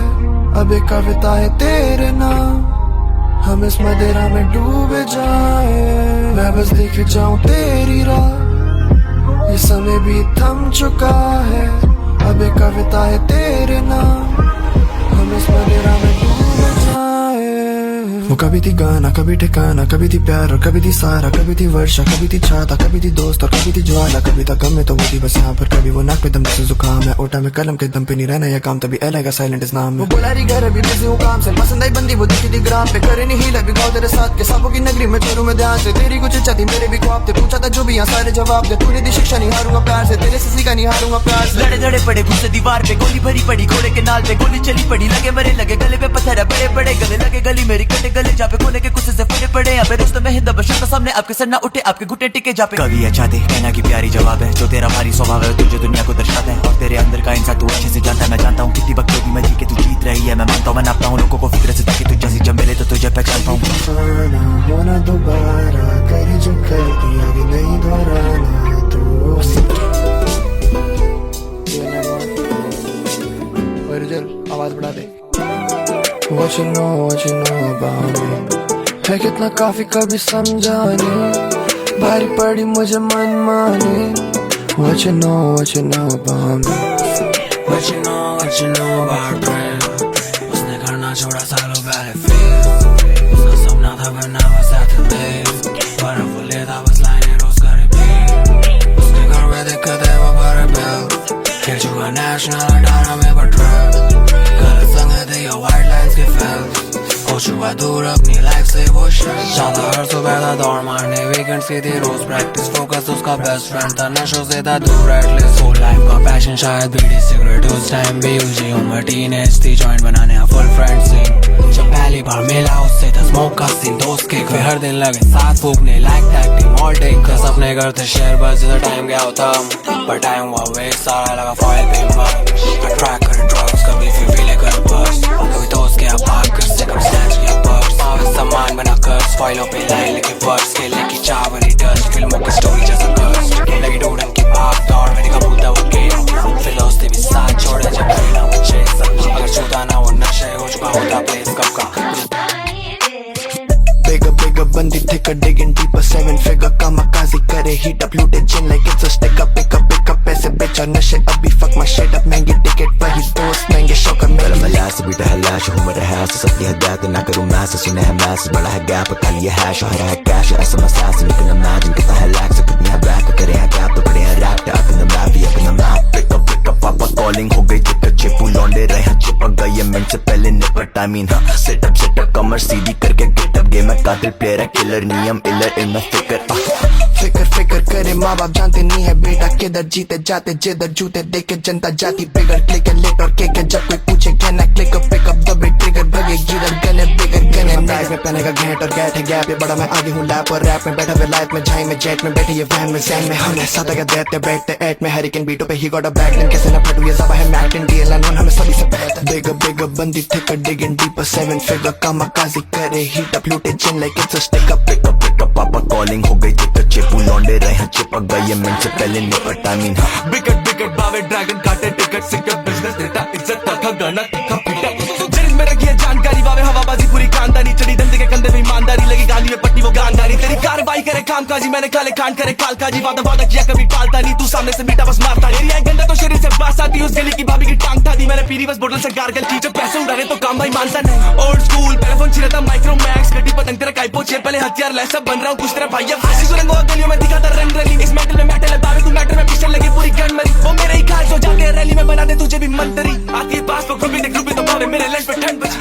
अब एक कविता है तेरे नाम. हम इस मदिरा में डूबे जाए. मैं बस देख जाऊं तेरी राह. ये समय भी थम चुका है अब एक कविता है तेरे नाम. हम इस मदिरा में डूबे जाए. वो कभी थी गाना, कभी ठिकाना, कभी थी प्यार और कभी थी सारा, कभी थी वर्षा, कभी थी छाता, कभी थी दोस्त और कभी थी ज्वाला, कभी था गम में तो वो थी बस यहाँ पर, कभी वो नाक पे दम जैसे जुकाम है, ओटा में कलम के दम पे नहीं रहना यह काम, तभी एल का साइलेंट इस नाम है। वो बोला रही घर अभी बिजी हूँ काम से, पसंद आई बंदी वो दिखी थी ग्राम पे, करे नहीं हीला बिगाओ तेरे साथ के सांपों की नगरी में चलूं मैं ध्यान से, तेरी कुछ इच्छा थी मेरे भी ख्वाब थे, पूछा था जो भी यहाँ सारे जवाब दे, तूने दी शिक्षा नहीं हारूंगा प्यार से, तेरे से सीखा नहीं हारूंगा प्यार से। लड़े लड़े पड़े घुसे दीवार पे, गोली भरी पड़ी घोड़े के नाल पे, गोली चली पड़ी लगे मरे लगे, गले पे पत्थर बड़े बड़े गले लगे, गली मेरी कटे गले जा पे कोने के कुछ से फटे पड़े, यहाँ पे दोस्तों में हिंदा बशर सामने आपके सर ना उठे, आपके घुटे टिके जा पे। कभी अच्छा दे कहना की प्यारी जवाब है, जो तेरा भारी स्वभाव है तुझे दुनिया को दर्शाता है, और तेरे अंदर का इंसान तू अच्छे से जानता है, मैं जानता हूँ कितनी बकचोदी में जी के तू जीत रही है, मैं मानता हूँ मनाता हूँ लोगों को फिक्र से ताकि तू जैसी जब मिले तो तुझे पहचान पाऊँ। होना दोबारा करे जो कर दिया कि नहीं दोहराना तो आवाज बढ़ा दे। What you know about me है कितना काफी कभी समझाने, भारी पड़ी मुझे मन माने। What you know about me What you know about प्रेम, उसने करना छोड़ा सालों पहले फेल, उसका सपना था बनना बस एथलीट, पर वो लेता बस लाइनें रोज करे भी, उसके घर में दिक्कत है वो भरे बिल, खेल चुका नेशनल 18 में पेट्रोल, गलत संगत है ये वाइट लाइन्स के फेल, हो चुका दूर अपनी लाइफ से वो शर्ट, जाता हर सुबह था दौड़ मारने, वीकेंड की थी रोज प्रैक्टिस, फोकस उसका बेस्ट फ्रेंड था, नशों से था दूर एटलीस्ट, फुल लाइफ का पैशन शायद बीड़ी सिगरेट, उस टाइम भी उसी उम्र टीनेज थी, जॉइंट बनाने फुल फ्रेंड सीन, जब पहली बार मिला उससे था स्मोक का सीन, दोस्त के फिर हर दिन लगे साथ फूकने, like that team all day का सपने करते शेयर, बस जितना टाइम गया होता पर टाइम हुआ वेस्ट, सारा लगा फॉइल पे ट्रैक कर ड्रग्स, कभी फिर भी लेकर बस, कभी दोस्त के भाग कर से कभी स्नैच किया पर्स, सामान बना कर्स, फाइलों पे लाइन लेके वर्स, खेलने की चाह भरी डस्ट, फिल्मों की स्टोरी जैसा कर्स, लगी ढूंढन की भाग दौड़, मेरी कबूल था वो गेम, फिर दोस्त भी साथ छोड़े जब कभी ना वो चेस, अगर छूता ना वो नशे हो चुका होता प्लेस कब का। Bigger बंदी thicker digging deeper 7 figure kamikaze करे heat up looted gin like it's a stick up pick up ऐसे bitch और नशे अभी fuck my shit up महंगी ticket वही दोस्त महंगे शौक और But I'm a last beat है lash हूँ मेरे हैश सबकी हदायत ना करूँ मैस सुने है मैस बड़ा है gap खाली है hash और है cash ऐसा मसाज you can imagine कितना है lax कितनी है back करे है gap तो पड़े है rap up in the map भी up in the map pick up पापा calling हो गई चिपक चिपू लौंडे रहे हैं चिपक गई ये मिनट से पहले निपट I mean हाँ सेट अप कमर सीधी करके गेट अप गेम है कातिल प्लेयर है किलर नियम इलर इन फिकर करे माँ बाप जानते नहीं है बेटा किधर जीते जाते जिधर जूते देके जनता जाती बिगड़ क्लिक लेट और केक जब कोई पूछे कहना क्लिक पिकअप दबे ट्रिगर भगे गिरर गने बिगर गने नाइस में पहने का घेट और गैट है गैप ये बड़ा मैं आगे हूँ लैप और रैप में बैठा हुआ लाइफ में झाई में जेट में बैठे ये वैन में सैन में हम ऐसा तक देते बैठते एट में हरिकेन बीटों पे ही गॉट अ बैक लेन कैसे ना फटू ये ज़बा है मैट इन डीएल एंड हमें सभी से बेहतर बिगर बंदी thicker digging deeper 7 figure kamikaze करे हीट अप लूटे जिन like it's a stick up pick up पापा कॉलिंग हो गई चिपक चिपू लौंडे रहे हैं चिपक गई ये मिनट से पहले निपट I mean बिकट बावे ड्रैगन काटे टिकट सिकट बिजनेस डेटा इज्जत तक गाना तीखा पीटा जरिस में रखी है जानकारी बावे हवाबाजी पूरी कांदानी चढ़ी धंधे के कंधे में ईमानदारी लगी गाली में पट्टी वो गांधारी तेरी कार्रवाई करे कामकाजी मैंने काले कांड करे कालकाजी वादा किया कभी टालता नहीं तू सामने से मीठा बस मारता एरिया है गंदा तो शरीर से बास आती उस गली की भाभी की टांग था दी मैंने पीरी बस बोतल से गार्गल की जब पैसे उड़ा रहे तो काम भाई मानता नहीं ओल्ड स्कूल टेलीफोन छिड़ता माइक्रो मैक्स गड्डी पतंग तेरा काइपो चेयर पहले हथियार लैसा बन रहा हूँ कुछ तेरा भाई फांसी सुरंग गलियों में दिखाता रंग रंगी इस मेटल में मेटल है बावे तू मैटर में पिस्टल लगी पूरी गन मरी वो मेरे ही खास हो जाते हैं रैली में बना दे तुझे भी मंतरी आती है पास को ग्रुपिंग तो भावे मेरे लंच पे ठंड बची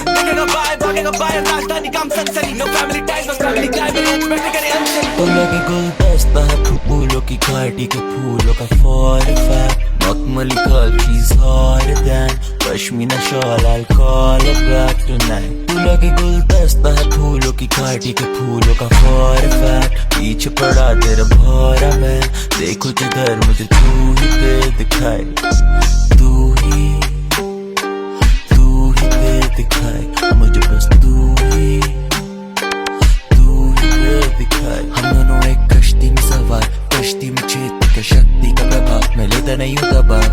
भागेगा बाय राजधानी काम सनसनी नो फैमिली टाइज बस फैमिली गाय में बैठ करे अनसनी फूलों की गुलदस्ता है फूलों की घाटी के फूलों का फॉरफा मखमली कल she's harder than pashmina shawl I'll call her back tonight फूलों की गुलदस्ता है फूलों की घाटी के फूलों का फॉरफा पीछे पड़ा तेरा भौरा मैं देखो जिधर मुझे तू ही दे दिखाई तू ही दे दिखाई मुझे बस तू ही दे दिखाई हम दोनों एक कश्ती में सवार कश्ती में चेत का शक्ति का प्रभाव मैं लेता नहीं हूँ दबाव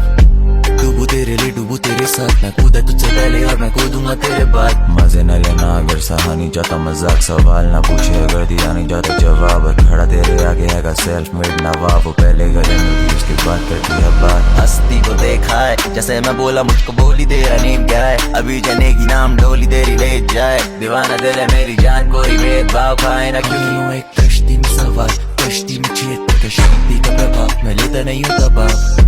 डूबू तेरे लिए डूबू तेरे साथ, मैं कूदा तुझसे पहले और मैं कूदूंगा तेरे बाद। मजे न लेना अगर सहा नहीं जाता मजाक, सवाल ना पूछे अगर दिया नहीं जाता जवाब। खड़ा तेरे आगे हैगा सेल्फ मेड नवाब, वो पहले गले में थी उसके बाद करती है बात। हस्ती को देखा है जैसे मैं बोला मुझको बोली तेरा नेम क्या है, अभी जनेगी नाम डोली तेरी ले जाए। दीवाना दिल है मेरी जान कोई भेदभाव खाए ना, क्यों एक कश्ती में सवार, कश्ती में चेत पर शक्ति का प्रभाव, मैं लेता नहीं हूँ दबाव।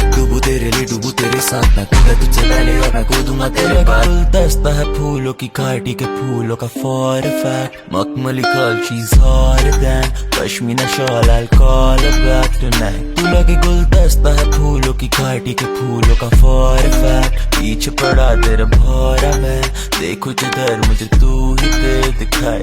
डूबू तेरे लिए डूबू तेरे साथ, मैं कूदा तुझसे पहले और मैं कूदूंगा तेरे बाद। गुलदस्ता है फूलों की घाटी के फूलों का फॉर फैक्ट, मखमली कल she's hotter than pashmina shawl I'll call her back tonight। तू लगे गुलदस्ता है फूलों की घाटी के फूलों का फॉर फैक्ट, पीछे पड़ा तेरा भौरा मैं, देखो जिधर मुझे तू ही दे दिखाए।